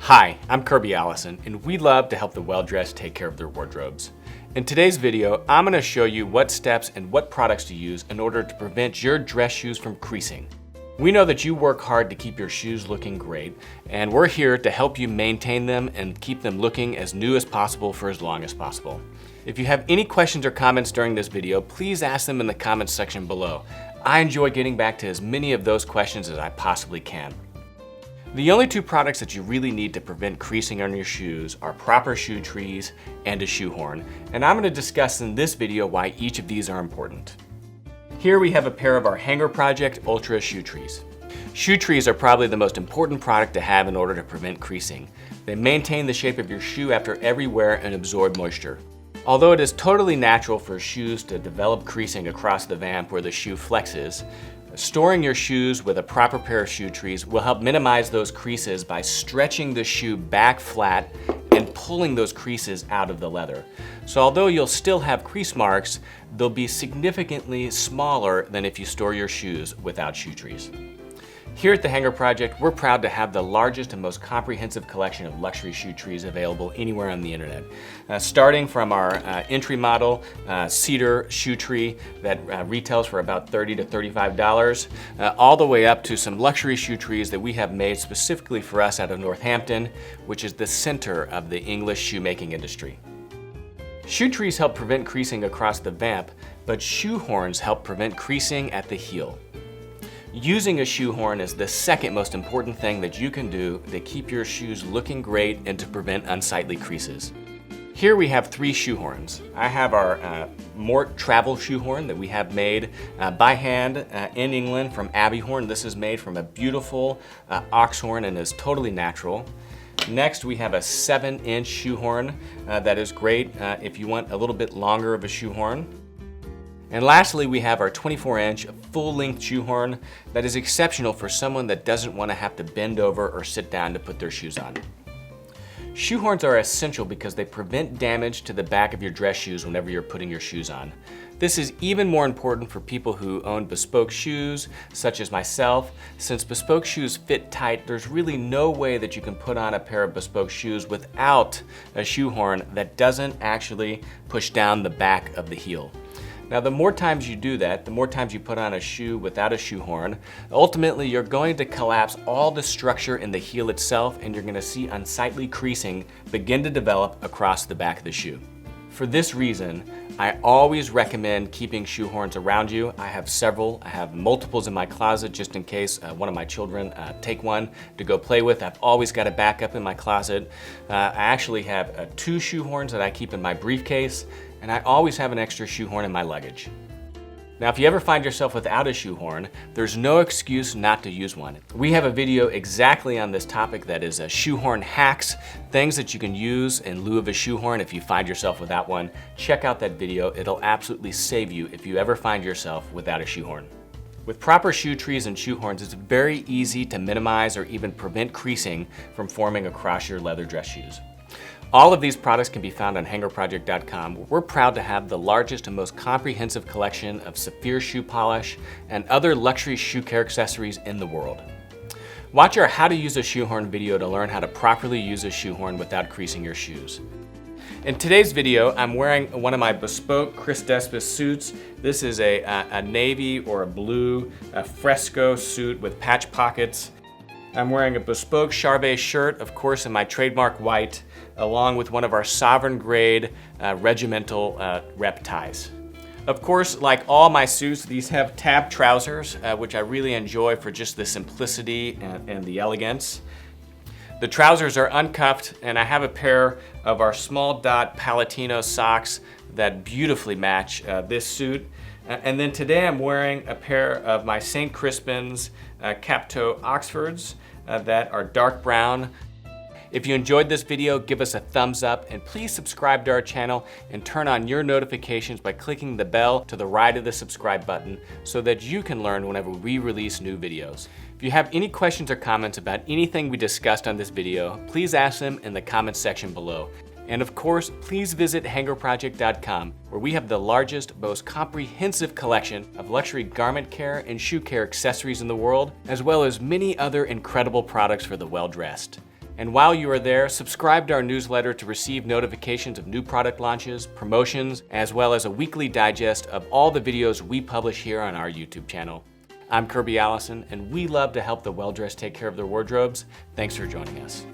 Hi, I'm Kirby Allison, and we love to help the well-dressed take care of their wardrobes. In today's video, I'm going to show you what steps and what products to use in order to prevent your dress shoes from creasing. We know that you work hard to keep your shoes looking great, and we're here to help you maintain them and keep them looking as new as possible for as long as possible. If you have any questions or comments during this video, please ask them in the comments section below. I enjoy getting back to as many of those questions as I possibly can. The only two products that you really need to prevent creasing on your shoes are proper shoe trees and a shoehorn, and I'm going to discuss in this video why each of these are important. Here we have a pair of our Hanger Project Ultra shoe trees. Shoe trees are probably the most important product to have in order to prevent creasing. They maintain the shape of your shoe after every wear and absorb moisture. Although it is totally natural for shoes to develop creasing across the vamp where the shoe flexes, storing your shoes with a proper pair of shoe trees will help minimize those creases by stretching the shoe back flat and pulling those creases out of the leather. So although you'll still have crease marks, they'll be significantly smaller than if you store your shoes without shoe trees. Here at the Hanger Project, we're proud to have the largest and most comprehensive collection of luxury shoe trees available anywhere on the internet. Starting from our entry model cedar shoe tree that retails for about $30 to $35, all the way up to some luxury shoe trees that we have made specifically for us out of Northampton, which is the center of the English shoemaking industry. Shoe trees help prevent creasing across the vamp, but shoehorns help prevent creasing at the heel. Using a shoehorn is the second most important thing that you can do to keep your shoes looking great and to prevent unsightly creases. Here we have three shoehorns. I have our Mort travel shoehorn that we have made by hand in England from Abbey horn. This is made from a beautiful ox horn and is totally natural. Next, we have a 7-inch shoehorn that is great if you want a little bit longer of a shoehorn. And lastly, we have our 24-inch full-length shoehorn that is exceptional for someone that doesn't want to have to bend over or sit down to put their shoes on. Shoehorns are essential because they prevent damage to the back of your dress shoes whenever you're putting your shoes on. This is even more important for people who own bespoke shoes, such as myself. Since bespoke shoes fit tight, there's really no way that you can put on a pair of bespoke shoes without a shoehorn that doesn't actually push down the back of the heel. Now, the more times you do that, the more times you put on a shoe without a shoehorn, ultimately you're going to collapse all the structure in the heel itself, and you're going to see unsightly creasing begin to develop across the back of the shoe. For this reason, I always recommend keeping shoehorns around you. I have several. I have multiples in my closet just in case one of my children take one to go play with. I've always got a backup in my closet. I actually have 2 shoehorns that I keep in my briefcase, and I always have an extra shoehorn in my luggage. Now, if you ever find yourself without a shoehorn, there's no excuse not to use one. We have a video exactly on this topic that is shoehorn hacks, things that you can use in lieu of a shoehorn if you find yourself without one. Check out that video. It'll absolutely save you if you ever find yourself without a shoehorn. With proper shoe trees and shoehorns, it's very easy to minimize or even prevent creasing from forming across your leather dress shoes. All of these products can be found on hangerproject.com. We're proud to have the largest and most comprehensive collection of sapphire shoe polish and other luxury shoe care accessories in the world. Watch our How to Use a Shoehorn video to learn how to properly use a shoehorn without creasing your shoes. In today's video, I'm wearing one of my bespoke Chris Despis suits. This is a navy or a blue fresco suit with patch pockets. I'm wearing a bespoke Charvet shirt, of course, in my trademark white, along with one of our sovereign grade regimental rep ties. Of course, like all my suits, these have tab trousers, which I really enjoy for just the simplicity and the elegance. The trousers are uncuffed, and I have a pair of our small dot Palatino socks that beautifully match this suit. And then today I'm wearing a pair of my St. Crispin's Cap-Toe Oxfords that are dark brown. If you enjoyed this video, give us a thumbs up, and please subscribe to our channel and turn on your notifications by clicking the bell to the right of the subscribe button so that you can learn whenever we release new videos. If you have any questions or comments about anything we discussed on this video, please ask them in the comments section below. And of course, please visit hangerproject.com, where we have the largest, most comprehensive collection of luxury garment care and shoe care accessories in the world, as well as many other incredible products for the well-dressed. And while you are there, subscribe to our newsletter to receive notifications of new product launches, promotions, as well as a weekly digest of all the videos we publish here on our YouTube channel. I'm Kirby Allison, and we love to help the well-dressed take care of their wardrobes. Thanks for joining us.